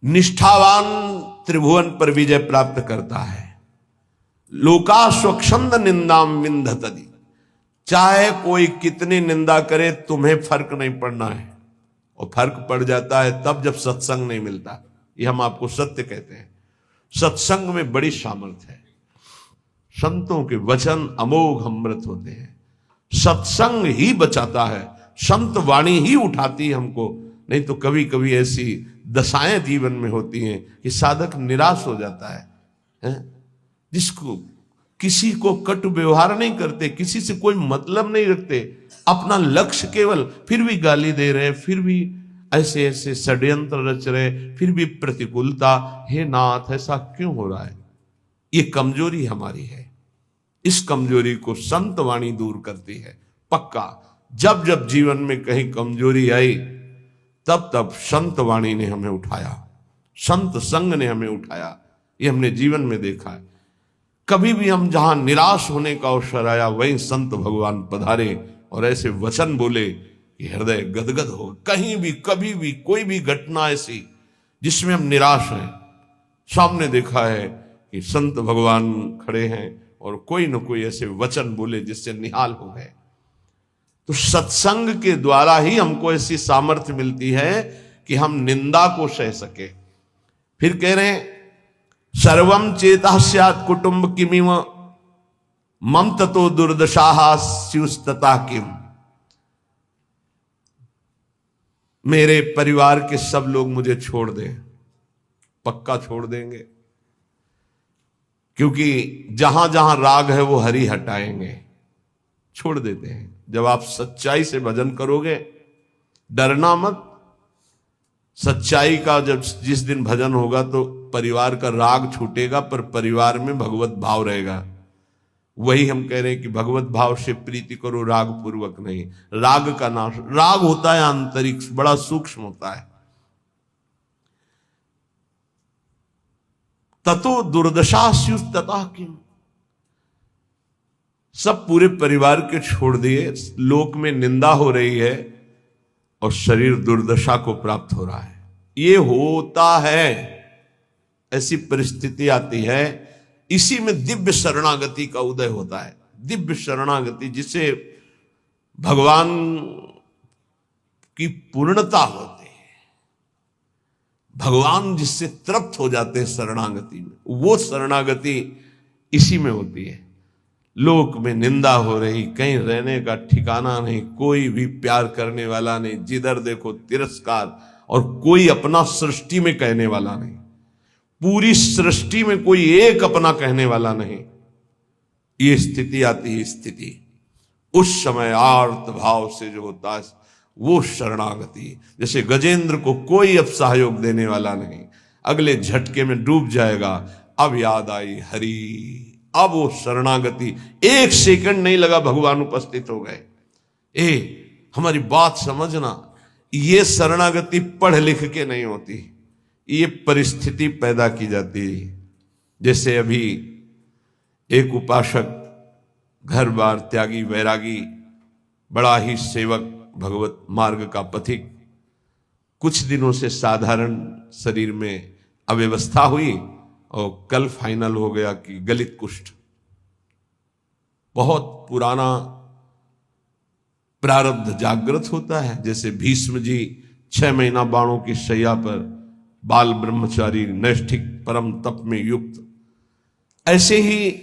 निष्ठावान त्रिभुवन पर विजय प्राप्त करता है। लोका स्वच्छंद निंदाम विंधतति, चाहे कोई कितनी निंदा करे तुम्हें फर्क नहीं पड़ना है, और फर्क पड़ जाता है तब जब सत्संग नहीं मिलता। ये हम आपको सत्य कहते हैं। सत्संग में बड़ी सामर्थ्य है। संतों के वचन अमोघ अमृत होते हैं। सत्संग ही बचाता है, संत वाणी ही उठाती है हमको। नहीं तो कभी कभी ऐसी दशाएं जीवन में होती हैं कि साधक निराश हो जाता है, जिसको किसी को कटु व्यवहार नहीं करते, किसी से कोई मतलब नहीं रखते, अपना लक्ष्य केवल, फिर भी गाली दे रहे, फिर भी ऐसे ऐसे षड्यंत्र रच रहे, फिर भी प्रतिकूलता। हे नाथ, ऐसा क्यों हो रहा है? ये कमजोरी हमारी है। इस कमजोरी को संत वाणी दूर करती है। पक्का जब जब जीवन में कहीं कमजोरी आई तब तब संत वाणी ने हमें उठाया, संत संग ने हमें उठाया। ये हमने जीवन में देखा है। कभी भी हम जहां निराश होने का अवसर आया, वहीं संत भगवान पधारे और ऐसे वचन बोले कि हृदय गदगद हो। कहीं भी कभी भी कोई भी घटना ऐसी जिसमें हम निराश हैं, सामने देखा है कि संत भगवान खड़े हैं और कोई न कोई ऐसे वचन बोले जिससे निहाल हो गए। तो सत्संग के द्वारा ही हमको ऐसी सामर्थ्य मिलती है कि हम निंदा को सह सके। फिर कह रहे हैं सर्वम चेता स्यात् कुटुंब किमिव मम ततो दुर्दशाः स्युस्तता किम। मेरे परिवार के सब लोग मुझे छोड़ दें, पक्का छोड़ देंगे, क्योंकि जहां जहां राग है वो हरि हटाएंगे, छोड़ देते हैं। जब आप सच्चाई से भजन करोगे, डरना मत। सच्चाई का जब जिस दिन भजन होगा तो परिवार का राग छूटेगा, पर परिवार में भगवत भाव रहेगा। वही हम कह रहे हैं कि भगवत भाव से प्रीति करो, राग पूर्वक नहीं। राग का नाश, राग होता है आंतरिक, बड़ा सूक्ष्म होता है। ततो दुर्दशा स्युस्तता किम। सब पूरे परिवार के छोड़ दिए, लोक में निंदा हो रही है और शरीर दुर्दशा को प्राप्त हो रहा है। ये होता है, ऐसी परिस्थिति आती है। इसी में दिव्य शरणागति का उदय होता है। दिव्य शरणागति जिसे भगवान की पूर्णता होती है, भगवान जिससे तृप्त हो जाते हैं शरणागति में, वो शरणागति इसी में होती है। लोक में निंदा हो रही, कहीं रहने का ठिकाना नहीं, कोई भी प्यार करने वाला नहीं, जिधर देखो तिरस्कार, और कोई अपना सृष्टि में कहने वाला नहीं। पूरी सृष्टि में कोई एक अपना कहने वाला नहीं। ये स्थिति आती है। स्थिति उस समय आर्त भाव से जो होता है वो शरणागति। जैसे गजेंद्र को कोई अब सहयोग देने वाला नहीं, अगले झटके में डूब जाएगा। अब याद आई हरि, अब वो शरणागति, एक सेकंड नहीं लगा, भगवान उपस्थित हो गए। हमारी बात समझना, ये शरणागति पढ़ लिख के नहीं होती, ये परिस्थिति पैदा की जाती है। जैसे अभी एक उपासक, घर बार त्यागी, वैरागी, बड़ा ही सेवक, भगवत मार्ग का पथिक, कुछ दिनों से साधारण शरीर में अव्यवस्था हुई और कल फाइनल हो गया कि गलित कुष्ठ। बहुत पुराना प्रारब्ध जागृत होता है। जैसे भीष्म जी 6 महीना बाणों की शैया पर, बाल ब्रह्मचारी, नैष्ठिक परम तप में युक्त, ऐसे ही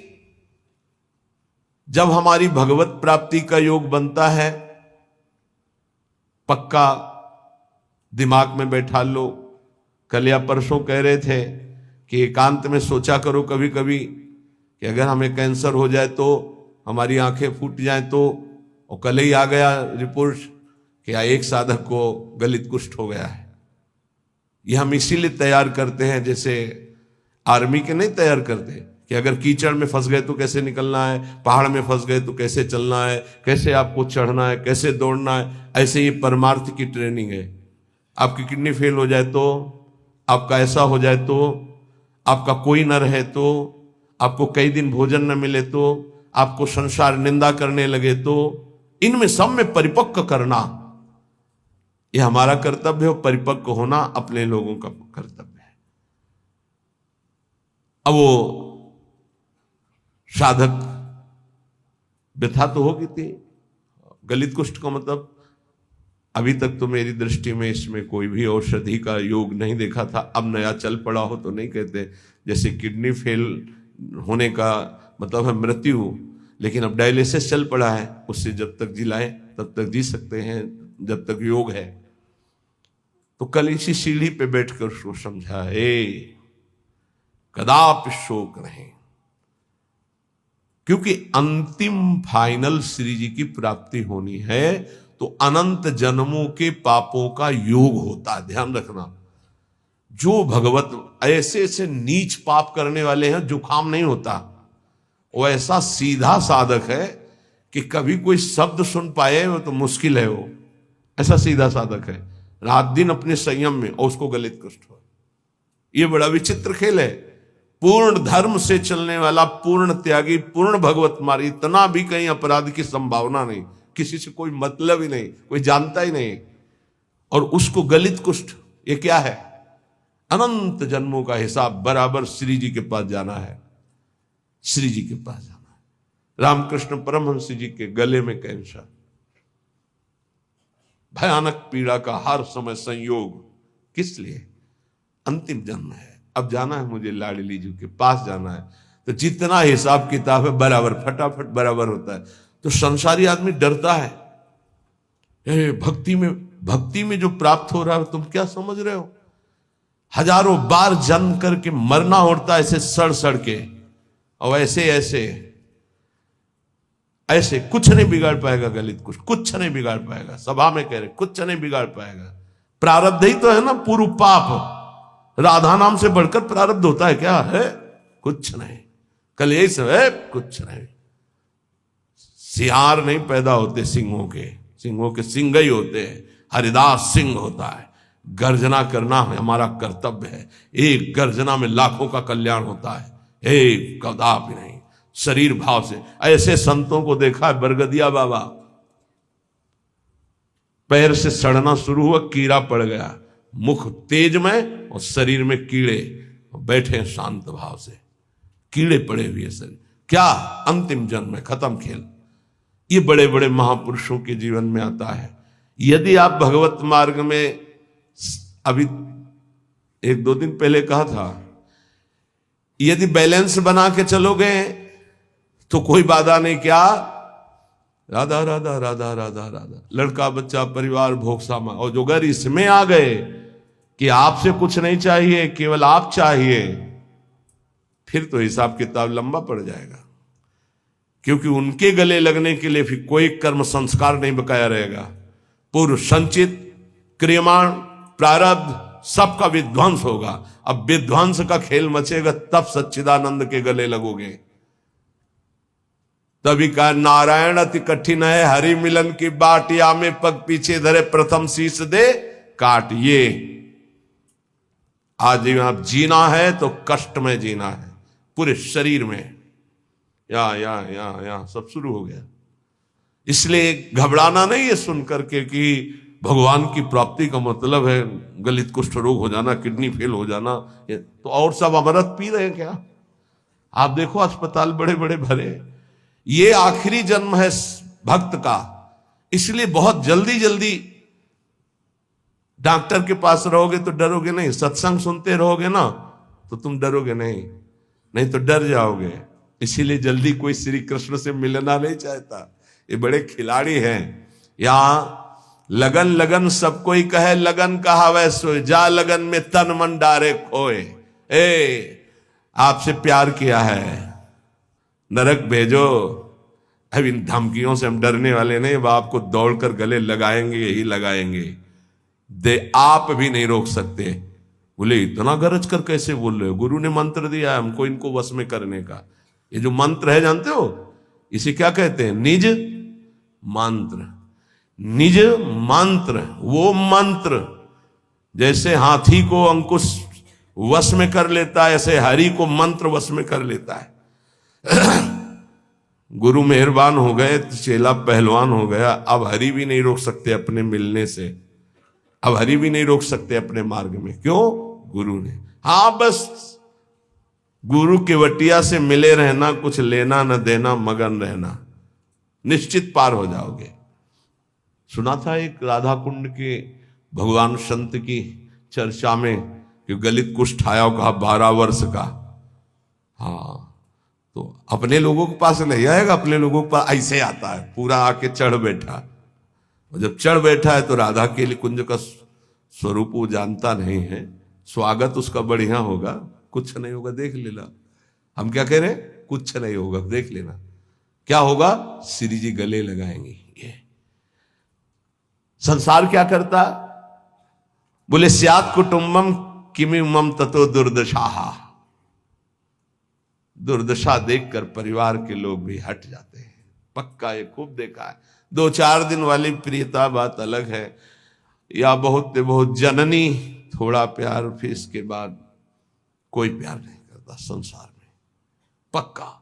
जब हमारी भगवत प्राप्ति का योग बनता है, पक्का दिमाग में बैठा लो। कल या परसों कह रहे थे कि एकांत में सोचा करो कभी कभी कि अगर हमें कैंसर हो जाए तो, हमारी आंखें फूट जाए तो, और कल ही आ गया रिपोर्ट कि एक साधक को गलित कुष्ठ हो गया है। ये हम इसीलिए तैयार करते हैं, जैसे आर्मी के नहीं तैयार करते कि अगर कीचड़ में फंस गए तो कैसे निकलना है, पहाड़ में फंस गए तो कैसे चलना है, कैसे आपको चढ़ना है, कैसे दौड़ना है। ऐसे ये परमार्थ की ट्रेनिंग है। आपकी किडनी फेल हो जाए तो, आपका ऐसा हो जाए तो, आपका कोई न रहे तो, आपको कई दिन भोजन न मिले तो, आपको संसार निंदा करने लगे तो, इनमें सब में परिपक्व करना ये हमारा कर्तव्य है। परिपक्व होना अपने लोगों का कर्तव्य है। अब वो साधक व्यथा तो होगी थी। गलित कुष्ठ का मतलब अभी तक तो मेरी दृष्टि में इसमें कोई भी औषधि का योग नहीं देखा था। अब नया चल पड़ा हो तो नहीं कहते, जैसे किडनी फेल होने का मतलब है मृत्यु, लेकिन अब डायलिसिस चल पड़ा है, उससे जब तक जिलाए तब तक जी सकते हैं, जब तक योग है। तो कल इसी सीढ़ी पे बैठकर उसको समझा, कदापि शोक नहीं, क्योंकि अंतिम फाइनल श्री जी की प्राप्ति होनी है तो अनंत जन्मों के पापों का योग होता है। ध्यान रखना, जो भगवत ऐसे ऐसे नीच पाप करने वाले हैं जुकाम नहीं होता, वो ऐसा सीधा साधक है कि कभी कोई शब्द सुन पाए वो तो मुश्किल है, वो ऐसा सीधा साधक है, रात दिन अपने संयम में, और उसको गलित कुष्ठ हो। ये बड़ा विचित्र खेल है। पूर्ण धर्म से चलने वाला, पूर्ण त्यागी, पूर्ण भगवत मार्ग, इतना भी कहीं अपराध की संभावना नहीं, किसी से कोई मतलब ही नहीं, कोई जानता ही नहीं, और उसको गलित कुष्ठ। ये क्या है? अनंत जन्मों का हिसाब बराबर श्री जी के पास जाना है, श्री जी के पास जाना है। रामकृष्ण परमहंस जी के गले में कैंसर, भयानक पीड़ा का हर समय संयोग, किस लिए? अंतिम जन्म है, अब जाना है मुझे लाडली जी के पास जाना है। तो जितना हिसाब किताब है बराबर फटाफट बराबर होता है। तो संसारी आदमी डरता है। भक्ति में जो प्राप्त हो रहा है तुम क्या समझ रहे हो? हजारों बार जन्म करके मरना होता है ऐसे सड़ सड़ के, और ऐसे कुछ नहीं बिगाड़ पाएगा गलित कुछ नहीं बिगाड़ पाएगा। सभा में कह रहे कुछ नहीं बिगाड़ पाएगा। प्रारब्ध ही तो है ना, पूर्व पाप। राधा नाम से बढ़कर प्रारब्ध होता है क्या? है कुछ नहीं। कल यही सब है, कुछ नहीं। सियार नहीं पैदा होते सिंहों के सिंह ही होते हैं। हरिदास सिंह होता है। गर्जना करना हमारा कर्तव्य है। एक गर्जना में लाखों का कल्याण होता है, एक कदापि नहीं। शरीर भाव से ऐसे संतों को देखा है। बरगदिया बाबा, पैर से सड़ना शुरू हुआ, कीड़ा पड़ गया, मुख तेज में और शरीर में कीड़े, बैठे शांत भाव से, कीड़े पड़े हुए शरीर। क्या अंतिम जन्म में खत्म खेल। ये बड़े बड़े महापुरुषों के जीवन में आता है। यदि आप भगवत मार्ग में, अभी एक दो दिन पहले कहा था, यदि बैलेंस बना के चलोगे तो कोई बाधा नहीं। क्या? राधा राधा राधा राधा राधा, लड़का बच्चा परिवार भोग सामा। और जो अगर इसमें आ गए कि आपसे कुछ नहीं चाहिए, केवल आप चाहिए, फिर तो हिसाब किताब लंबा पड़ जाएगा। क्योंकि उनके गले लगने के लिए फिर कोई कर्म संस्कार नहीं बकाया रहेगा। पूर्व संचित क्रियमाण प्रारब्ध सबका विध्वंस होगा। अब विध्वंस का खेल मचेगा तब सच्चिदानंद के गले लगोगे। तभी कहा नारायण अति कठिन है, हरि मिलन की बाट, या में पग पीछे धरे प्रथम शीश दे काट। ये आज आप जीना है तो कष्ट में जीना है, पूरे शरीर में। या सब शुरू हो गया। इसलिए घबराना नहीं है सुन करके कि भगवान की प्राप्ति का मतलब है गलित कुष्ठ रोग हो जाना, किडनी फेल हो जाना। तो और सब अमृत पी रहे हैं क्या? आप देखो अस्पताल बड़े बड़े भरे। ये आखिरी जन्म है भक्त का, इसलिए बहुत जल्दी जल्दी डॉक्टर के पास रहोगे तो डरोगे नहीं। सत्संग सुनते रहोगे ना तो तुम डरोगे नहीं तो डर जाओगे। इसीलिए जल्दी कोई श्री कृष्ण से मिलना नहीं चाहता। ये बड़े खिलाड़ी हैं। यहां लगन लगन सब कोई कहे, लगन कहावै सोए, जा लगन में तन मन डारे खोए। आपसे प्यार किया है, नरक भेजो। अब इन धमकियों से हम डरने वाले नहीं। अब आपको दौड़कर गले लगाएंगे, यही लगाएंगे। आप भी नहीं रोक सकते। बोले इतना गरज कर कैसे बोल रहे हो? गुरु ने मंत्र दिया है हमको इनको वश में करने का। ये जो मंत्र है जानते हो, इसे क्या कहते हैं? निज मंत्र। निज मंत्र, वो मंत्र जैसे हाथी को अंकुश वश में कर लेता है, ऐसे हरि को मंत्र वश में कर लेता है। गुरु मेहरबान हो गए तो चेला पहलवान हो गया। अब हरि भी नहीं रोक सकते अपने मिलने से, अब हरि भी नहीं रोक सकते अपने मार्ग में। क्यों? गुरु ने। हाँ बस गुरु केवटिया से मिले रहना, कुछ लेना न देना, मगन रहना, निश्चित पार हो जाओगे। सुना था एक राधा कुंड के भगवान संत की चर्चा में कि गलित कुष्ठ आया, कहा 12 वर्ष का। हाँ, तो अपने लोगों के पास नहीं आएगा, अपने लोगों के पास ऐसे आता है, पूरा आके चढ़ बैठा। और जब चढ़ बैठा है तो राधा के लिए कुंज का स्वरूप वो जानता नहीं है, स्वागत उसका बढ़िया होगा, कुछ नहीं होगा, देख लेना। हम क्या कह रहे हैं? कुछ नहीं होगा, देख लेना। क्या होगा? श्री जी गले लगाएंगे। ये संसार क्या करता? बोले स्यात् कुटुंबम किमिमम ततो दुर्दशा। दुर्दशा देखकर परिवार के लोग भी हट जाते हैं। पक्का, ये खूब देखा है। 2-4 दिन वाली प्रियता बात अलग है, या बहुत बहुत जननी थोड़ा प्यार, फिर इसके बाद कोई प्यार नहीं करता संसार में। पक्का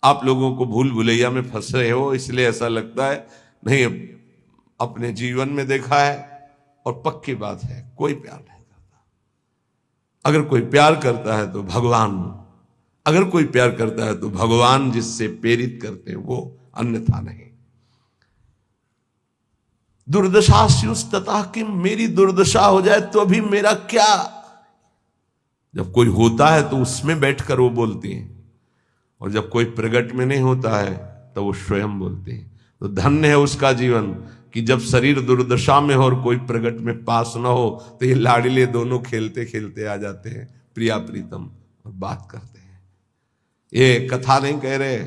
आप लोगों को भूल भुलैया में फंस रहे हो, इसलिए ऐसा लगता है। नहीं, अपने जीवन में देखा है और पक्की बात है, कोई प्यार नहीं करता। अगर कोई प्यार करता है तो भगवान, अगर कोई प्यार करता है तो भगवान जिससे प्रेरित करते हैं वो, अन्यथा नहीं। दुर्दशा स्युस्ततः कि मेरी दुर्दशा हो जाए तो अभी मेरा क्या। जब कोई होता है तो उसमें बैठकर वो बोलती हैं, और जब कोई प्रगट में नहीं होता है तो वो स्वयं बोलते हैं। तो धन्य है उसका जीवन कि जब शरीर दुर्दशा में हो और कोई प्रगट में पास ना हो, तो ये लाडले दोनों खेलते खेलते आ जाते हैं, प्रिया प्रीतम, और बात करते हैं। ये कथा नहीं कह रहे,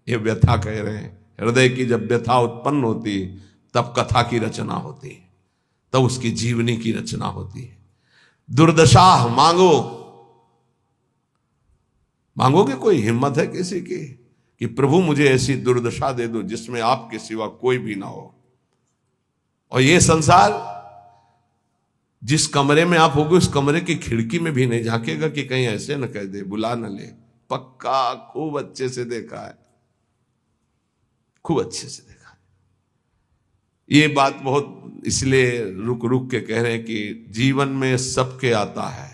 ये व्यथा कह रहे हैं। हृदय की जब व्यथा उत्पन्न होती तब कथा की रचना होती है, तब उसकी जीवनी की रचना होती है। दुर्दशा मांगो, मांगोगे? कोई हिम्मत है किसी की कि प्रभु मुझे ऐसी दुर्दशा दे दो जिसमें आपके सिवा कोई भी ना हो। और ये संसार, जिस कमरे में आप होगे उस कमरे की खिड़की में भी नहीं झांकेगा कि कहीं ऐसे न कह दे, बुला न ले। पक्का, खूब अच्छे से देखा है, खूब अच्छे से देखा है। ये बात बहुत इसलिए रुक रुक के कह रहे हैं कि जीवन में सबके आता है,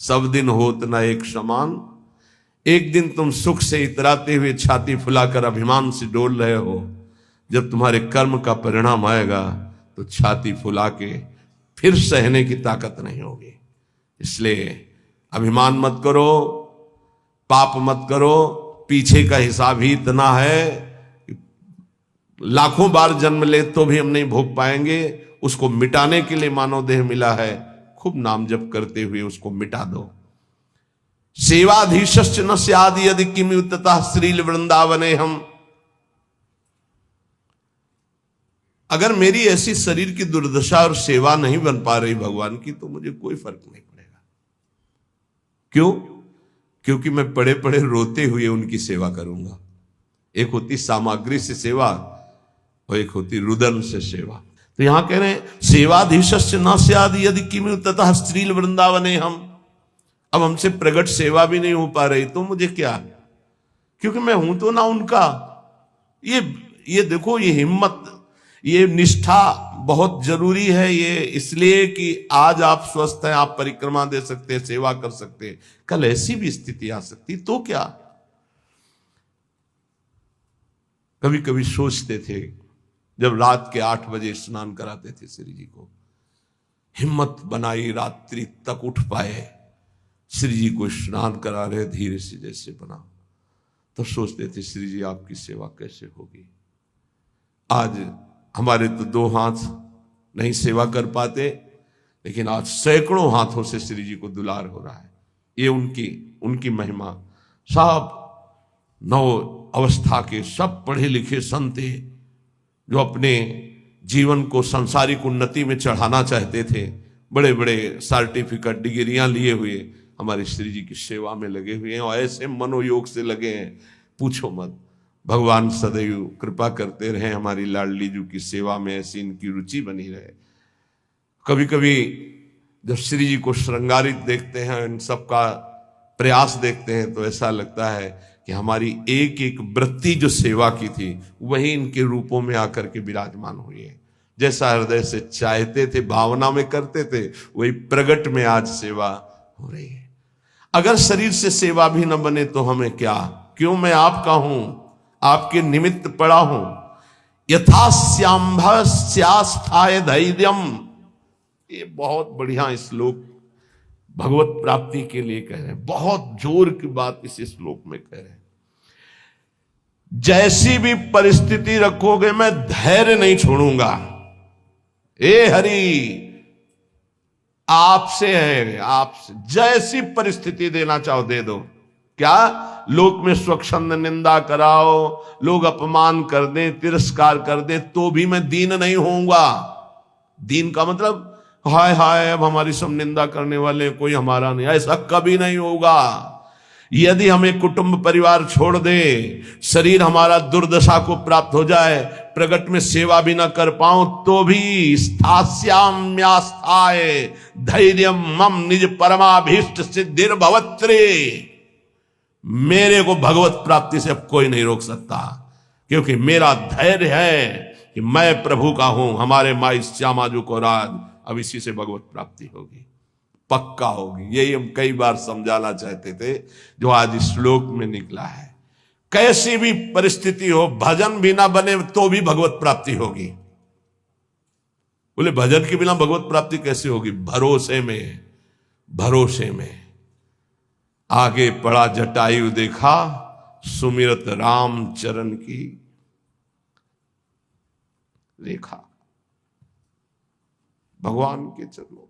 सब दिन होत न एक समान। एक दिन तुम सुख से इतराते हुए छाती फुलाकर अभिमान से डोल रहे हो, जब तुम्हारे कर्म का परिणाम आएगा तो छाती फुला के फिर सहने की ताकत नहीं होगी। इसलिए अभिमान मत करो, पाप मत करो। पीछे का हिसाब ही इतना है कि लाखों बार जन्म ले तो भी हम नहीं भोग पाएंगे। उसको मिटाने के लिए मानव देह मिला है, खूब नाम जप करते हुए उसको मिटा दो। सेवाधीशश्च न स्याद् यदि किमुततः श्रील वृंदावने हम। अगर मेरी ऐसी शरीर की दुर्दशा और सेवा नहीं बन पा रही भगवान की, तो मुझे कोई फर्क नहीं पड़ेगा। क्यों? क्योंकि मैं पड़े पड़े रोते हुए उनकी सेवा करूंगा। एक होती सामग्री से सेवा और एक होती रुदन से सेवा। तो यहां कह रहे हैं सेवाधीशस्य न स्याद् यदि किमुततः श्रील वृंदावने हम। अब हमसे प्रगट सेवा भी नहीं हो पा रही तो मुझे क्या, क्योंकि मैं हूं तो ना उनका। ये देखो, ये हिम्मत, ये निष्ठा बहुत जरूरी है। ये इसलिए कि आज आप स्वस्थ हैं, आप परिक्रमा दे सकते हैं, सेवा कर सकते हैं। कल ऐसी भी स्थिति आ सकती तो क्या। कभी कभी सोचते थे, जब रात के 8 बजे स्नान कराते थे श्री जी को, हिम्मत बनाई रात्रि तक उठ पाए, श्री जी को स्नान करा रहे धीरे से जैसे बना, तो सोचते थे श्री जी आपकी सेवा कैसे होगी। आज हमारे तो 2 हाथ नहीं सेवा कर पाते, लेकिन आज सैकड़ों हाथों से श्री जी को दुलार हो रहा है। ये उनकी महिमा। सब 9 अवस्था के सब पढ़े लिखे संत जो अपने जीवन को सांसारिक उन्नति में चढ़ाना चाहते थे, बड़े बड़े सर्टिफिकेट डिग्रियां लिए हुए हमारे श्री जी की सेवा में लगे हुए हैं, और ऐसे मनोयोग से लगे हैं, पूछो मत। भगवान सदैव कृपा करते रहे हमारी लाडली जी की सेवा में, ऐसी इनकी रुचि बनी रहे। कभी कभी जब श्री जी को श्रृंगारित देखते हैं, इन सब का प्रयास देखते हैं, तो ऐसा लगता है कि हमारी एक एक वृत्ति जो सेवा की थी वही इनके रूपों में आकर के विराजमान हुई है। जैसा हृदय से चाहते थे, भावना में करते थे, वही प्रगट में आज सेवा हो रही है। अगर शरीर से सेवा भी न बने तो हमें क्या, क्यों मैं आपका हूं, आपके निमित्त पड़ा हूं। यथा श्याम्भस्यास्थाय धैर्यम, ये बहुत बढ़िया श्लोक भगवत प्राप्ति के लिए कह रहे हैं, बहुत जोर की बात इस श्लोक में कह रहे हैं। जैसी भी परिस्थिति रखोगे मैं धैर्य नहीं छोड़ूंगा। ए हरि आपसे है, आपसे जैसी परिस्थिति देना चाहो दे दो। क्या लोक में स्वच्छंद निंदा कराओ, लोग अपमान कर दें, तिरस्कार कर दें, तो भी मैं दीन नहीं होऊंगा। दीन का मतलब हाय हाय अब हमारी सब निंदा करने वाले, कोई हमारा नहीं, ऐसा कभी नहीं होगा। यदि हमें कुटुंब परिवार छोड़ दे, शरीर हमारा दुर्दशा को प्राप्त हो जाए, प्रगट में सेवा भी ना कर पाऊं, तो भी स्थास्याम्यास्थाय धैर्यम मम निज परमाभीष्ट सिद्धिर भवत्रे, मेरे को भगवत प्राप्ति से अब कोई नहीं रोक सकता, क्योंकि मेरा धैर्य है कि मैं प्रभु का हूं। हमारे माई श्यामा जी को राज, अब इसी से भगवत प्राप्ति होगी, पक्का होगी। यही हम कई बार समझाना चाहते थे, जो आज इस श्लोक में निकला है। कैसी भी परिस्थिति हो, भजन भी ना बने तो भी भगवत प्राप्ति होगी। बोले भजन के बिना भगवत प्राप्ति कैसे होगी? भरोसे में, भरोसे में। आगे पड़ा जटायु देखा, सुमिरत राम चरण की रेखा। भगवान के चरणों,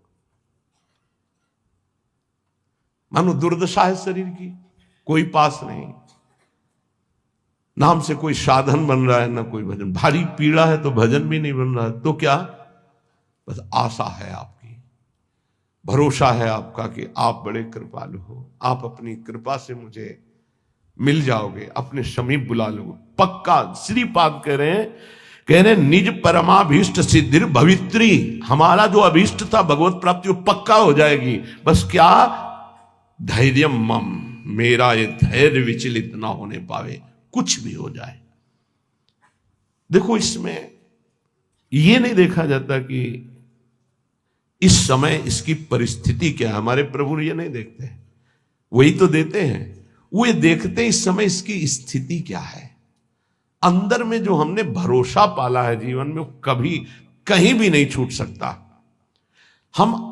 मानो दुर्दशा है शरीर की, कोई पास नहीं, नाम से कोई साधन बन रहा है, ना कोई भजन। भारी पीड़ा है तो भजन भी नहीं बन रहा है, तो क्या? बस आशा है आपकी, भरोसा है आपका कि आप बड़े कृपालु हो, आप अपनी कृपा से मुझे मिल जाओगे, अपने समीप बुला लोगे, पक्का। श्रीपाद कह रहे निज परमाभीष्ट सिद्धिर भवित्री, हमारा जो अभीष्ट था भगवत प्राप्ति वो पक्का हो जाएगी। बस क्या? धैर्य मम, मेरा ये धैर्य विचलित ना होने पावे, कुछ भी हो जाए। देखो इसमें ये नहीं देखा जाता कि इस समय इसकी परिस्थिति क्या है। हमारे प्रभु ये नहीं देखते, वही तो देते हैं। वो ये देखते हैं इस समय इसकी स्थिति क्या है। अंदर में जो हमने भरोसा पाला है जीवन में, वो कभी कहीं भी नहीं छूट सकता। हम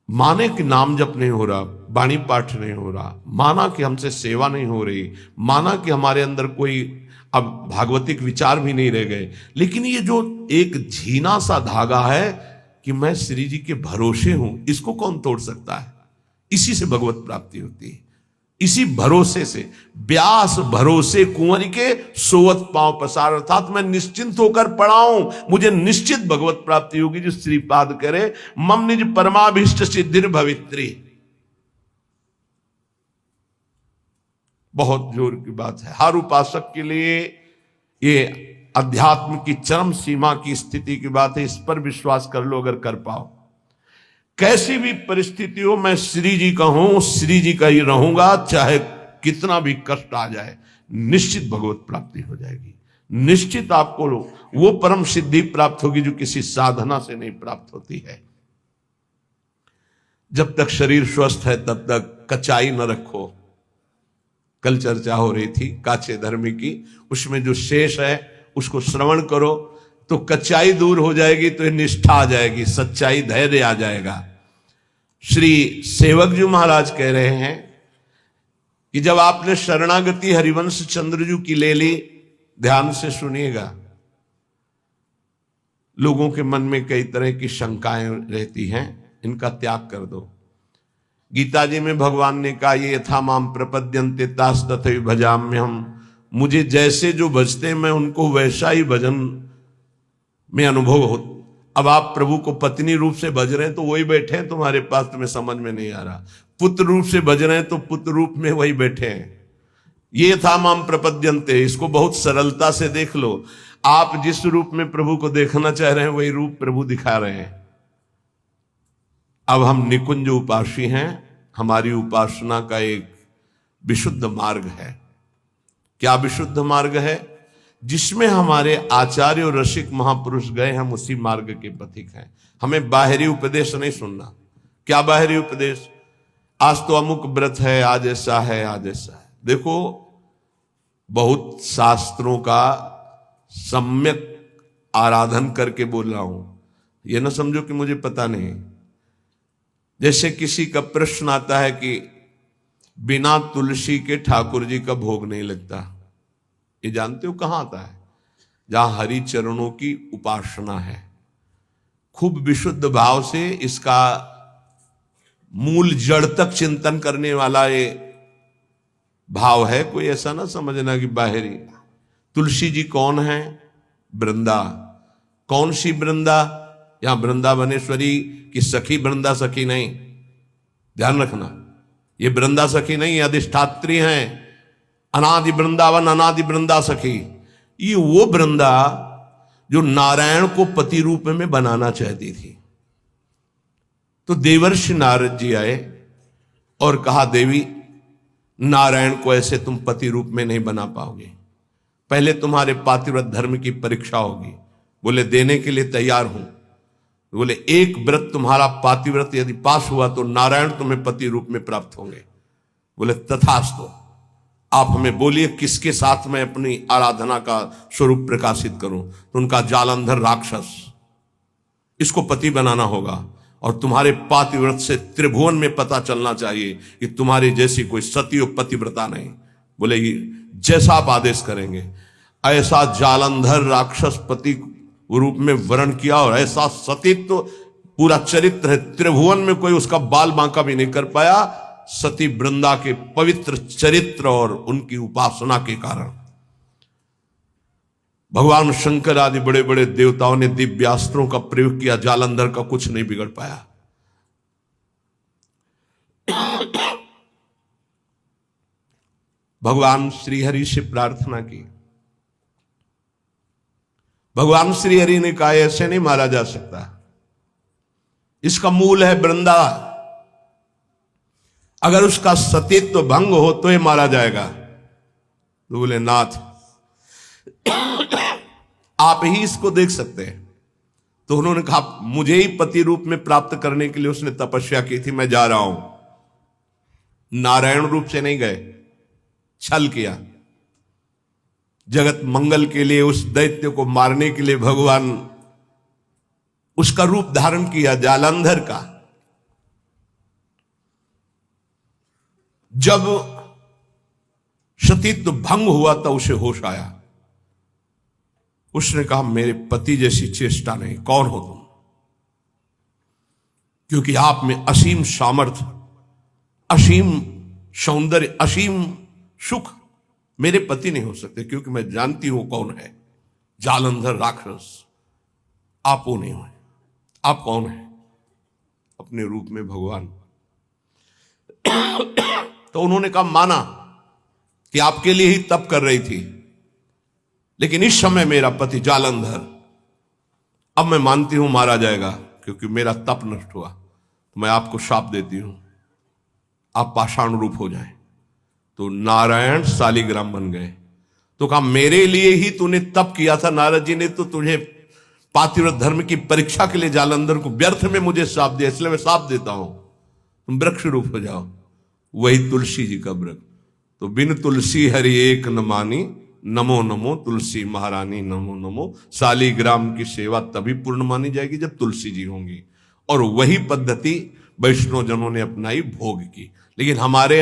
माने कि नाम जप नहीं हो रहा, वाणी पाठ नहीं हो रहा, माना कि हमसे सेवा नहीं हो रही, माना कि हमारे अंदर कोई अब भागवतिक विचार भी नहीं रह गए, लेकिन ये जो एक झीना सा धागा है कि मैं श्री जी के भरोसे हूं, इसको कौन तोड़ सकता है? इसी से भगवत प्राप्ति होती है, इसी भरोसे से। व्यास भरोसे कुंवर के सोवत पांव पसार, अर्थात मैं निश्चिंत होकर पढ़ाऊं, मुझे निश्चित भगवत प्राप्ति होगी। जो श्रीपाद करे मम निज परमाभीष्ट सिद्धिर भवित्री, बहुत जोर की बात है। हर उपासक के लिए ये अध्यात्म की चरम सीमा की स्थिति की बात है। इस पर विश्वास कर लो, अगर कर पाओ। कैसी भी परिस्थिति हो, मैं श्री जी का हूं, श्री जी का ही रहूंगा, चाहे कितना भी कष्ट आ जाए, निश्चित भगवत प्राप्ति हो जाएगी। निश्चित आपको वो परम सिद्धि प्राप्त होगी जो किसी साधना से नहीं प्राप्त होती है। जब तक शरीर स्वस्थ है तब तक कचाई न रखो। कल चर्चा हो रही थी काचे धर्मी की, उसमें जो शेष है उसको श्रवण करो तो कच्चाई दूर हो जाएगी, तो निष्ठा आ जाएगी, सच्चाई धैर्य आ जाएगा। श्री सेवक जी महाराज कह रहे हैं कि जब आपने शरणागति हरिवंश चंद्रजू की ले ली, ध्यान से सुनिएगा, लोगों के मन में कई तरह की शंकाएं रहती हैं, इनका त्याग कर दो। गीता जी में भगवान ने कहा ये यथा माम प्रपद्यन्ते तास तथैव भजाम्यहम्, मुझे जैसे जो भजते हैं मैं उनको वैसा ही भजन में अनुभव हो। अब आप प्रभु को पत्नी रूप से भज रहे हैं तो वही बैठे हैं तुम्हारे पास, तुम्हें समझ में नहीं आ रहा। पुत्र रूप से भज रहे हैं तो पुत्र रूप में वही बैठे हैं। ये था माम प्रपद्यन्ते, इसको बहुत सरलता से देख लो। आप जिस रूप में प्रभु को देखना चाह रहे हैं वही रूप प्रभु दिखा रहे हैं। अब हम निकुंज उपासी हैं, हमारी उपासना का एक विशुद्ध मार्ग है। क्या विशुद्ध मार्ग है? जिसमें हमारे आचार्य और रसिक महापुरुष गए, हम उसी मार्ग के पथिक हैं। हमें बाहरी उपदेश नहीं सुनना। क्या बाहरी उपदेश? आज तो अमुक व्रत है, आज ऐसा है, आज ऐसा है। देखो, बहुत शास्त्रों का सम्यक आराधन करके बोल रहा हूं, यह ना समझो कि मुझे पता नहीं। जैसे किसी का प्रश्न आता है कि बिना तुलसी के ठाकुर जी का भोग नहीं लगता, ये जानते हो कहां आता है? जहां हरि चरणों की उपासना है, खूब विशुद्ध भाव से इसका मूल जड़ तक चिंतन करने वाला ये भाव है। कोई ऐसा ना समझना कि बाहरी। तुलसी जी कौन है? वृंदा। कौन सी वृंदा? यहां वृंदावनेश्वरी की सखी वृंदा सखी नहीं, ध्यान रखना, ये वृंदा सखी नहीं, अधिष्ठात्री हैं। अनादि वृंदावन, अनादि वृंदा सखी, ये वो वृंदा जो नारायण को पति रूप में बनाना चाहती थी। तो देवर्षि नारद जी आए और कहा, देवी, नारायण को ऐसे तुम पति रूप में नहीं बना पाओगे, पहले तुम्हारे पातिव्रत धर्म की परीक्षा होगी। बोले देने के लिए तैयार हूं। बोले एक व्रत तुम्हारा पातिव्रत यदि पास हुआ तो नारायण तुम्हें पति रूप में प्राप्त होंगे। बोले तथास्तु, आप हमें बोलिए किसके साथ मैं अपनी आराधना का स्वरूप प्रकाशित करूं। तो उनका जालंधर राक्षस, इसको पति बनाना होगा और तुम्हारे पातिव्रत से त्रिभुवन में पता चलना चाहिए कि तुम्हारी जैसी कोई सती और पतिव्रता नहीं। बोले जैसा आप आदेश करेंगे। ऐसा जालंधर राक्षस पति रूप में वर्ण किया और ऐसा सतीत्व तो पूरा चरित्र है, त्रिभुवन में कोई उसका बाल बांका भी नहीं कर पाया, सती वृंदा के पवित्र चरित्र और उनकी उपासना के कारण। भगवान शंकर आदि बड़े बड़े देवताओं ने दिव्यास्त्रों का प्रयोग किया, जालंधर का कुछ नहीं बिगड़ पाया। भगवान श्रीहरि से प्रार्थना की। भगवान श्रीहरि ने कहा, ऐसे नहीं मारा जा सकता, इसका मूल है वृंदा, अगर उसका सतीत्व भंग हो तो ये मारा जाएगा। तो बोले नाथ, आप ही इसको देख सकते हैं। तो उन्होंने कहा, मुझे ही पति रूप में प्राप्त करने के लिए उसने तपस्या की थी, मैं जा रहा हूं। नारायण रूप से नहीं गए, छल किया। जगत मंगल के लिए उस दैत्य को मारने के लिए भगवान उसका रूप धारण किया, जालंधर का। जब सतीत्व भंग हुआ तो उसे होश आया। उसने कहा, मेरे पति जैसी चेष्टा नहीं, कौन हो तुम? क्योंकि आप में असीम सामर्थ्य, असीम सौंदर्य, असीम सुख मेरे पति नहीं हो सकते, क्योंकि मैं जानती हूं कौन है। जालंधर राक्षस, आप वो नहीं हो। आप कौन है? अपने रूप में भगवान। तो उन्होंने कहा, माना कि आपके लिए ही तप कर रही थी, लेकिन इस समय मेरा पति जालंधर, अब मैं मानती हूं मारा जाएगा, क्योंकि मेरा तप नष्ट हुआ। तो मैं आपको शाप देती हूं, आप पाषाण रूप हो जाएं। तो नारायण शालिग्राम बन गए। तो कहा, मेरे लिए ही तूने तप किया था, नारद जी ने तो तुझे पातिव्रत धर्म की परीक्षा के लिए जालंधर को व्यर्थ में मुझे शाप दिया, इसलिए मैं शाप देता हूं, तुम वृक्ष रूप हो जाओ। वही तुलसी जी का वृक्ष। तो बिन तुलसी हरि एक न मानी, नमो नमो तुलसी महारानी नमो नमो। शालिग्राम की सेवा तभी पूर्ण मानी जाएगी जब तुलसी जी होंगी। और वही पद्धति वैष्णव जनों ने अपनाई, भोग की। लेकिन हमारे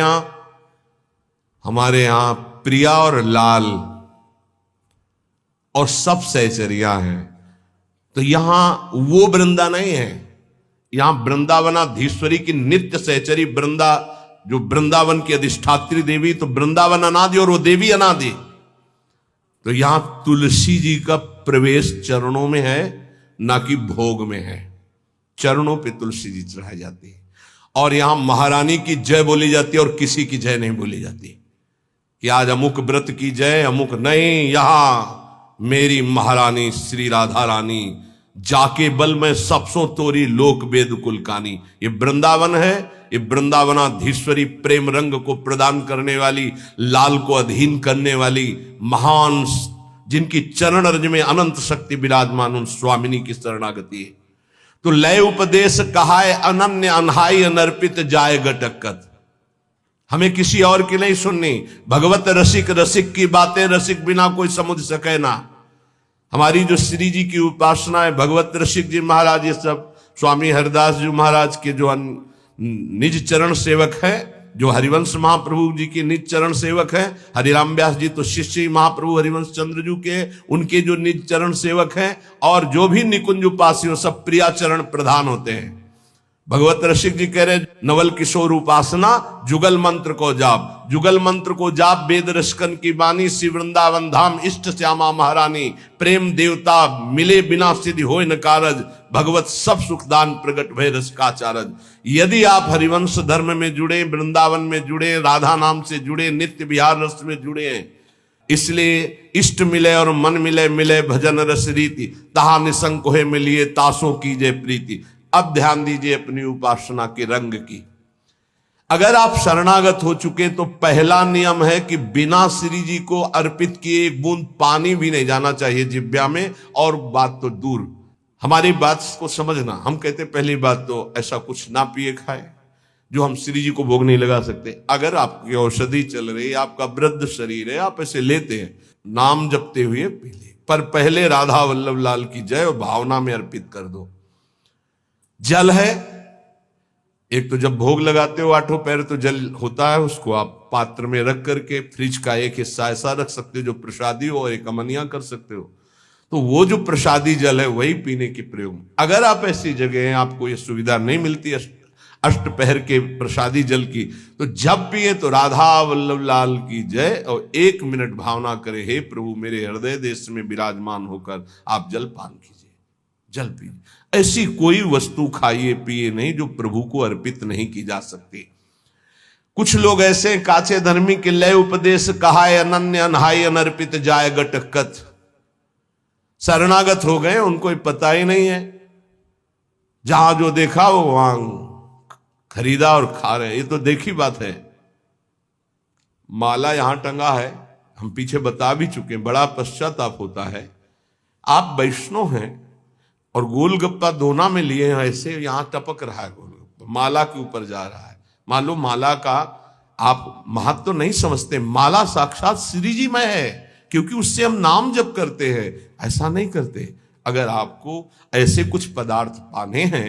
यहां प्रिया और लाल और सब सहचरिया हैं। तो यहां वो वृंदा नहीं है, यहां वृंदावनाधीश्वरी की नित्य सहचरी वृंदा, जो वृंदावन की अधिष्ठात्री देवी, तो वृंदावन अनादि और वो देवी अनादि। तो यहां तुलसी जी का प्रवेश चरणों में है, ना कि भोग में है। चरणों पे तुलसी जी चढ़ाई जाती है। और यहां महारानी की जय बोली जाती है और किसी की जय नहीं बोली जाती कि आज अमुक व्रत की जय, अमुक नहीं। यहां मेरी महारानी श्री राधा रानी, जाके बल में सबसों तोरी लोक वेद कुलकानी। ये वृंदावन है, ये वृंदावनाधीश्वरी प्रेम रंग को प्रदान करने वाली, लाल को अधीन करने वाली महान, जिनकी चरण रज में अनंत शक्ति विराजमान, उन स्वामिनी की शरणागति है। तो लय उपदेश कहाय अनन्य अनहाई अनर्पित जाय गटक्कत। हमें किसी और की नहीं सुननी। भगवत रसिक रसिक की बातें रसिक बिना कोई समझ सके ना। हमारी जो श्री जी की उपासना है, भगवत रसिक जी महाराज, ये सब स्वामी हरिदास जी महाराज के जो निज चरण सेवक है, जो हरिवंश महाप्रभु जी के निज चरण सेवक है। हरिराम व्यास जी तो शिष्य महाप्रभु हरिवंश चंद्र जी के, उनके जो निज चरण सेवक हैं, और जो भी निकुंज उपासी हो सब प्रिया चरण प्रधान होते हैं। भगवत रसिक जी कह रहे, नवल किशोर उपासना जुगल मंत्र को जाप, जुगल मंत्र को जाप वेद रसकन की बानी, श्री वृंदावन धाम इष्ट श्यामा महारानी, प्रेम देवता मिले बिना सिद्धि होय न कारज, भगवत सब सुखदान प्रगट भय रस का चारज। यदि आप हरिवंश धर्म में जुड़े, वृंदावन में जुड़े, राधा नाम से जुड़े, नित्य विहार रस में जुड़े हैं, इसलिए इष्ट मिले और मन मिले, मिले भजन रस रीति, तहा निसंक होए मिलिए तासों कीजे प्रीति। अब ध्यान दीजिए अपनी उपासना के रंग की। अगर आप शरणागत हो चुके तो पहला नियम है कि बिना श्री जी को अर्पित किए एक बूंद पानी भी नहीं जाना चाहिए जिब्या में। और बात तो दूर, हमारी बात को समझना, हम कहते पहली बात तो ऐसा कुछ ना पिए खाए जो हम श्री जी को भोग नहीं लगा सकते। अगर आपकी औषधि चल रही है, आपका वृद्ध शरीर है, आप ऐसे लेते हैं, नाम जपते हुए पी ले, पर पहले राधा वल्लभ लाल की जय और भावना में अर्पित कर दो। जल है, एक तो जब भोग लगाते हो आठों पैर तो जल होता है, उसको आप पात्र में रख करके फ्रिज का एक हिस्सा ऐसा रख सकते हो जो प्रसादी हो, और एक अमनिया कर सकते हो। तो वो जो प्रसादी जल है वही पीने की प्रयोग। अगर आप ऐसी जगह हैं, आपको ये सुविधा नहीं मिलती अष्टपहर के प्रसादी जल की, तो जब पिए तो राधा वल्लभ लाल की जय और 1 मिनट भावना करे, हे प्रभु मेरे हृदय देश में विराजमान होकर आप जल पान कीजिए, जल पीजिए। ऐसी कोई वस्तु खाइए पिए नहीं जो प्रभु को अर्पित नहीं की जा सकती। कुछ लोग ऐसे काचे धर्मी के लय उपदेश कहाय अनन्य अनहाई अनर्पित जाय गटक्कत, शरणागत हो गए, उनको पता ही नहीं है, जहां जो देखा वो वहां खरीदा और खा रहे। ये तो देखी बात है। माला यहां टंगा है, हम पीछे बता भी चुके, बड़ा पश्चाताप होता है। आप वैष्णव हैं और गोलगप्पा दोना में लिए हैं, ऐसे यहां टपक रहा है गोलगप्पा, माला के ऊपर जा रहा है। मान लो माला का आप महत्व तो नहीं समझते, माला साक्षात श्री जी में है, क्योंकि उससे हम नाम जप करते हैं, ऐसा नहीं करते। अगर आपको ऐसे कुछ पदार्थ पाने हैं,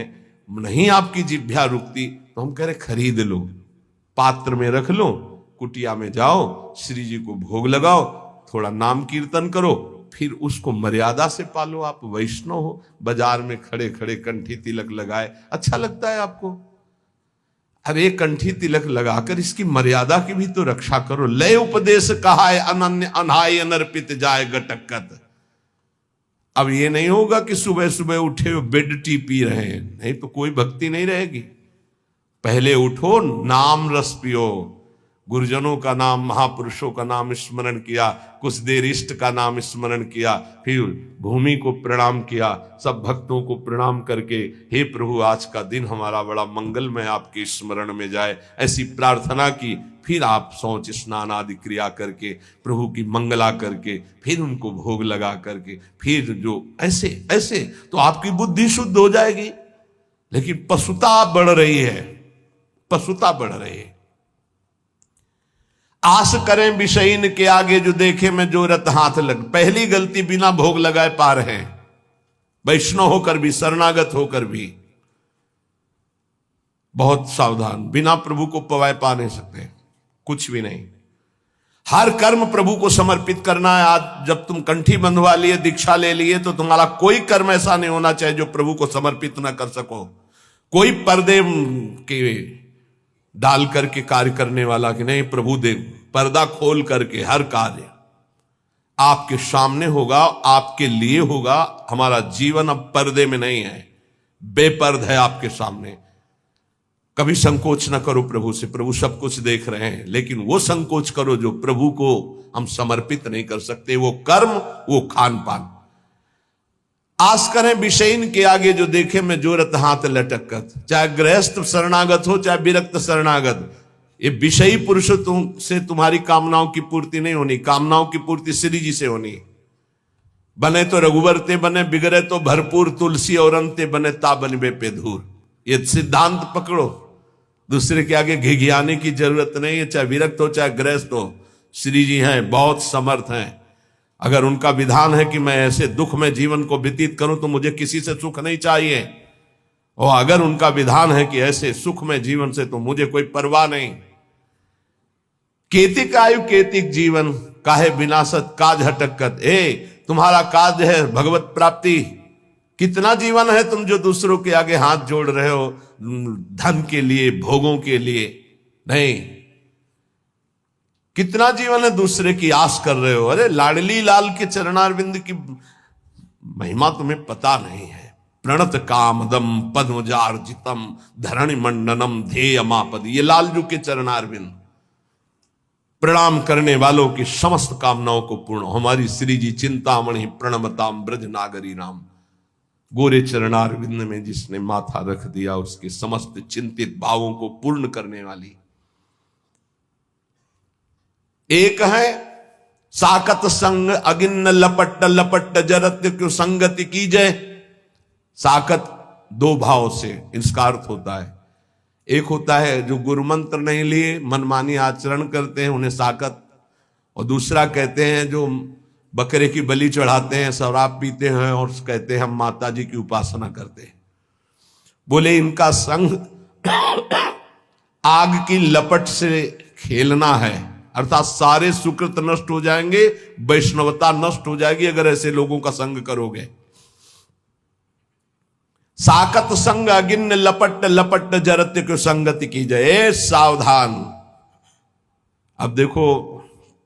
नहीं आपकी जिह्वा रुकती, तो हम कह रहे खरीद लो, पात्र में रख लो, कुटिया में जाओ, श्री जी को भोग लगाओ, थोड़ा नाम कीर्तन करो, फिर उसको मर्यादा से पालो। आप वैष्णव हो, बाजार में खड़े खड़े कंठी तिलक लगाए, अच्छा लगता है आपको? अरे कंठी तिलक लगाकर इसकी मर्यादा की भी तो रक्षा करो। लय उपदेश कहा है अनन्य अनहाय अनर्पित जाय गटक्कत। अब ये नहीं होगा कि सुबह सुबह उठे हो बेड टी पी रहे हैं, नहीं तो कोई भक्ति नहीं रहेगी। पहले उठो, नाम रस पियो, गुरुजनों का नाम, महापुरुषों का नाम स्मरण किया, कुछ देर इष्ट का नाम स्मरण किया, फिर भूमि को प्रणाम किया, सब भक्तों को प्रणाम करके, हे प्रभु आज का दिन हमारा बड़ा मंगलमय आपके स्मरण में जाए, ऐसी प्रार्थना की। फिर आप शौच स्नान आदि क्रिया करके, प्रभु की मंगला करके, फिर उनको भोग लगा करके, फिर जो ऐसे ऐसे तो आपकी बुद्धि शुद्ध हो जाएगी। लेकिन पशुता बढ़ रही है, पशुता बढ़ रही है। आस करें विषयीन के आगे जो देखे मैं जो रत हाथ लग। पहली गलती बिना भोग लगाए पा रहे हैं, वैष्णव होकर भी, शरणागत होकर भी। बहुत सावधान, बिना प्रभु को पवाए पा नहीं सकते, कुछ भी नहीं। हर कर्म प्रभु को समर्पित करना है। आज जब तुम कंठी बंधवा लिए, दीक्षा ले लिए, तो तुम्हारा कोई कर्म ऐसा नहीं होना चाहिए जो प्रभु को समर्पित ना कर सको। कोई पर्दे के डाल करके कार्य करने वाला कि नहीं, प्रभु दे पर्दा खोल करके हर कार्य आपके सामने होगा, आपके लिए होगा। हमारा जीवन अब पर्दे में नहीं है, बेपर्द है आपके सामने। कभी संकोच न करो प्रभु से, प्रभु सब कुछ देख रहे हैं, लेकिन वो संकोच करो जो प्रभु को हम समर्पित नहीं कर सकते। वो कर्म, वो खान पान। आस करें विषयीन के आगे जो देखे मैं जोरत हाथ लटकत। चाहे गृहस्थ शरणागत हो, चाहे विरक्त शरणागत, ये विषयी पुरुष से तुम्हारी कामनाओं की पूर्ति नहीं होनी, कामनाओं की पूर्ति श्री जी से होनी। बने तो रघुवर ते बने, बिगड़े तो भरपूर तुलसी और अंते बने ता बनबे पे धूर। ये सिद्धांत पकड़ो, दूसरे के आगे घिघियाने की जरूरत नहीं है। चाहे विरक्त हो चाहे गृहस्थ हो, श्री जी हैं, बहुत समर्थ हैं। अगर उनका विधान है कि मैं ऐसे दुख में जीवन को व्यतीत करूं तो मुझे किसी से सुख नहीं चाहिए, और अगर उनका विधान है कि ऐसे सुख में जीवन से तो मुझे कोई परवाह नहीं। केतिक आयु केतिक जीवन, काहे विनाशत काज हटकत। तुम्हारा काज है भगवत प्राप्ति, कितना जीवन है तुम जो दूसरों के आगे हाथ जोड़ रहे हो धन के लिए, भोगों के लिए नहीं। कितना जीवन है दूसरे की आस कर रहे हो। अरे लाडली लाल के चरणारविंद की महिमा तुम्हें पता नहीं है। प्रणत कामदम पद्मजार्जितम धरणि मंडनम ध्येयमापद, ये लालजू के चरणारविंद, प्रणाम करने वालों की समस्त कामनाओं को पूर्ण। हमारी श्री जी चिंतामणि प्रणमताम ब्रज नागरी नाम, गोरे चरणारविंद में जिसने माथा रख दिया उसके समस्त चिंतित भावों को पूर्ण करने वाली। एक है साकत संग अगिन्न लपट लपट जरत्य क्यों संगति कीजय। साकत दो भाव से इसका अर्थ होता है। एक होता है जो गुरु मंत्र नहीं लिए मनमानी आचरण करते हैं उन्हें साकत, और दूसरा कहते हैं जो बकरे की बलि चढ़ाते हैं, शराब पीते हैं और कहते हैं हम माता जी की उपासना करते हैं। बोले इनका संग आग की लपट से खेलना है, अर्थात सारे सुकृत नष्ट हो जाएंगे, वैष्णवता नष्ट हो जाएगी अगर ऐसे लोगों का संग करोगे। साकत संग अगिन्न लपट लपट जरत्य को संगति की जय। सावधान। अब देखो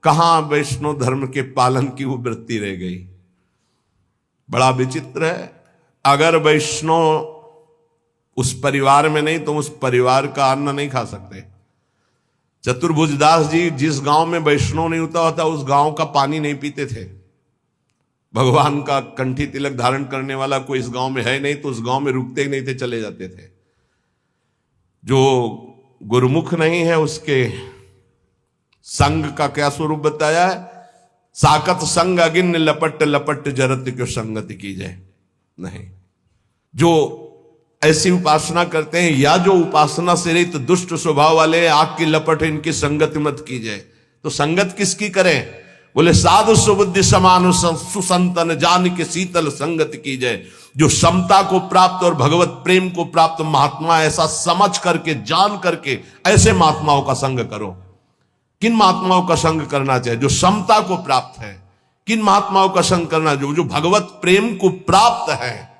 कहां वैष्णव धर्म के पालन की वो वृत्ति रह गई। बड़ा विचित्र है। अगर वैष्णव उस परिवार में नहीं तो उस परिवार का अन्न नहीं खा सकते। चतुर्भुजदास जी जिस गांव में वैष्णव नहीं होता होता उस गांव का पानी नहीं पीते थे। भगवान का कंठी तिलक धारण करने वाला कोई इस गांव में है नहीं तो उस गांव में रुकते ही नहीं थे, चले जाते थे। जो गुरुमुख नहीं है उसके संग का क्या स्वरूप बताया है। साकत संग अगिन्न लपट लपट जरत क्यों संगति की जाए। नहीं, जो ऐसी उपासना करते हैं या जो उपासना से रहित दुष्ट स्वभाव वाले आग की लपट इनकी संगति मत की जाए। तो संगत किसकी करें। बोले साधु सुबुद्धि समान सुसंतन जान के शीतल संगति की जाए। जो समता को प्राप्त और भगवत प्रेम को प्राप्त महात्मा, ऐसा समझ करके जान करके ऐसे महात्माओं का संग करो। किन महात्माओं का संग करना चाहिए। जो समता को प्राप्त है। किन महात्माओं का संग करना, जो भगवत प्रेम को प्राप्त है।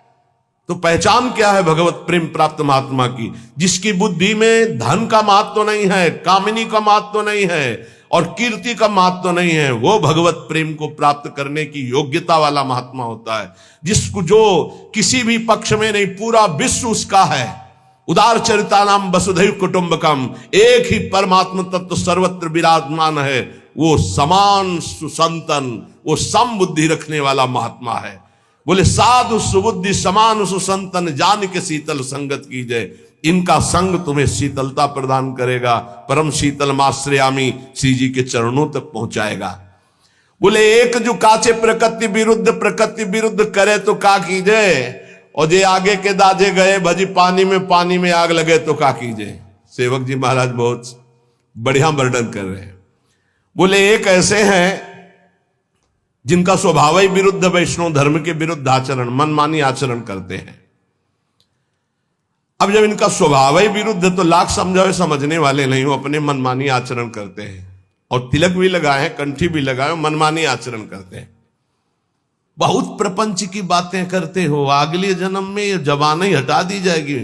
तो पहचान क्या है भगवत प्रेम प्राप्त महात्मा की। जिसकी बुद्धि में धन का महत्व नहीं है, कामिनी का महत्व नहीं है और कीर्ति का महत्व नहीं है, वो भगवत प्रेम को प्राप्त करने की योग्यता वाला महात्मा होता है। जिसको जो किसी भी पक्ष में नहीं, पूरा विश्व उसका है। उदार चरिता नाम वसुधैव कुटुंबकम, एक ही परमात्मा तत्व सर्वत्र विराजमान है। वो समान सुसंतन, वो सम बुद्धि रखने वाला महात्मा है। बोले साधु सुबुद्धि समान सुसंतन जान के शीतल संगत की जाए। इनका संग तुम्हें शीतलता प्रदान करेगा, परम शीतल माश्रयामी श्री जी के चरणों तक पहुंचाएगा। बोले एक जो काचे प्रकृति विरुद्ध करे तो का कीजे, और जे आगे के दाजे गए भजी पानी में आग लगे तो का कीजे। सेवक जी महाराज बहुत बढ़िया वर्णन कर रहे हैं। बोले एक ऐसे हैं जिनका स्वभाव ही विरुद्ध, वैष्णव धर्म के विरुद्ध आचरण, मनमानी आचरण करते हैं। अब जब इनका स्वभाव ही विरुद्ध है तो लाख समझावे समझने वाले नहीं, वो अपने मनमानी आचरण करते हैं और तिलक भी लगाए हैं, कंठी भी लगाए, मनमानी आचरण करते हैं। बहुत प्रपंच की बातें करते हो। अगले जन्म में ये जबान ही हटा दी जाएगी।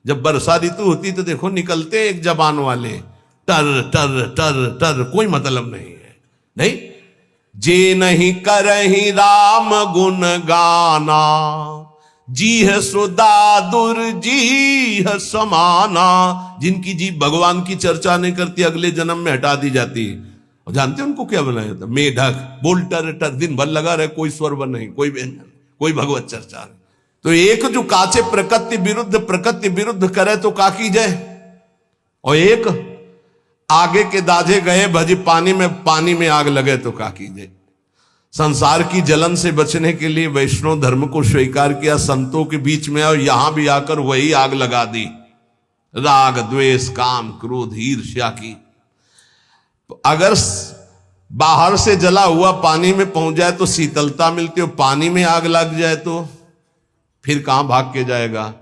जब वर्षा ऋतु होती तो देखो निकलते एक जबान वाले, टर टर टर टर, कोई मतलब नहीं है। नहीं, जे नहीं करही राम गुण गाना, जी है सुदादुर जी है समाना। जिनकी जी भगवान की चर्चा नहीं करती अगले जन्म में हटा दी जाती। और जानते हैं उनको क्या बनाया जाता, मेढक, बोल टर टर, दिन भर लगा रहे, कोई स्वर नहीं, कोई व्यंजन, कोई भगवत चर्चा नहीं। तो एक जो काचे प्रकृति विरुद्ध करे तो का की जाए, और एक आगे के दाजे गए भजी पानी में आग लगे तो का कीजिए। संसार की जलन से बचने के लिए वैष्णव धर्म को स्वीकार किया, संतों के बीच में, और यहां भी आकर वही आग लगा दी, राग द्वेष काम क्रोध ईर्ष्या की। अगर बाहर से जला हुआ पानी में पहुंच जाए तो शीतलता मिलती हो, पानी में आग लग जाए तो फिर कहां भाग के जाएगा।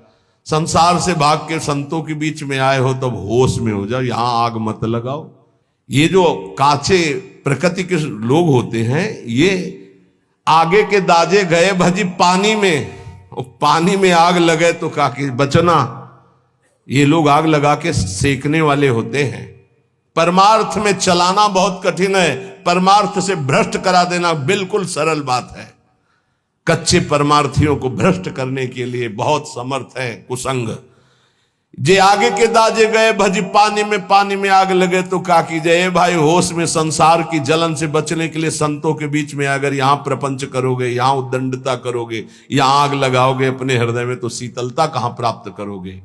संसार से भाग के संतों के बीच में आए हो तब होश में हो जाओ, यहां आग मत लगाओ। ये जो काचे प्रकृति के लोग होते हैं, ये आगे के दाजे गए भजी पानी में, पानी में आग लगे तो काकी बचना। ये लोग आग लगा के सेकने वाले होते हैं। परमार्थ में चलाना बहुत कठिन है, परमार्थ से भ्रष्ट करा देना बिल्कुल सरल बात है। कच्चे परमार्थियों को भ्रष्ट करने के लिए बहुत समर्थ है कुसंग। जे आगे के दाजे गए भजी पानी में आग लगे तो काकी जय भाई, होश में संसार की जलन से बचने के लिए संतों के बीच में अगर यहां प्रपंच करोगे, यहां उद्दंडता करोगे, यहां आग लगाओगे अपने हृदय में, तो शीतलता कहां प्राप्त करोगे।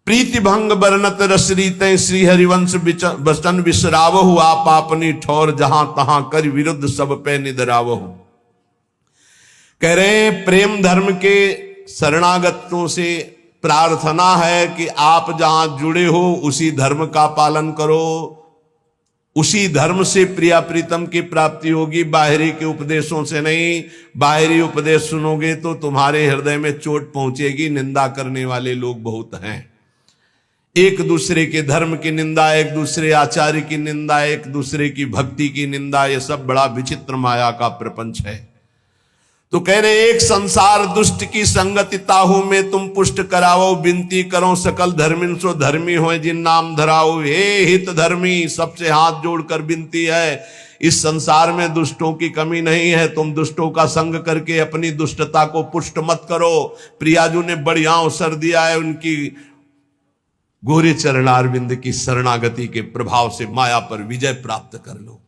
प्रीति भंग बरनत रसरीत श्री हरिवंश बचन विसरावहु, आप अपनी ठौर जहां तहां कर विरुद्ध सब पे निदरावहु। कह रहे प्रेम धर्म के शरणागतों से प्रार्थना है कि आप जहां जुड़े हो उसी धर्म का पालन करो, उसी धर्म से प्रिया प्रीतम की प्राप्ति होगी, बाहरी के उपदेशों से नहीं। बाहरी उपदेश सुनोगे तो तुम्हारे हृदय में चोट पहुंचेगी। निंदा करने वाले लोग बहुत हैं, एक दूसरे के धर्म की निंदा, एक दूसरे आचार्य की निंदा, एक दूसरे की भक्ति की निंदा, ये सब बड़ा विचित्र माया का प्रपंच है। तो कह रहे एक संसार दुष्ट की संगति ताहू में तुम पुष्ट कराओ, विनती करो सकल धर्मिन सो धर्मी हो जिन नाम धराओ। हे हित धर्मी, सबसे हाथ जोड़कर विनती है, इस संसार में दुष्टों की कमी नहीं है। तुम दुष्टों का संग करके अपनी दुष्टता को पुष्ट मत करो। प्रियाजू ने बढ़िया अवसर दिया है, उनकी गोरे चरणारविंद की शरणागति के प्रभाव से माया पर विजय प्राप्त कर लो।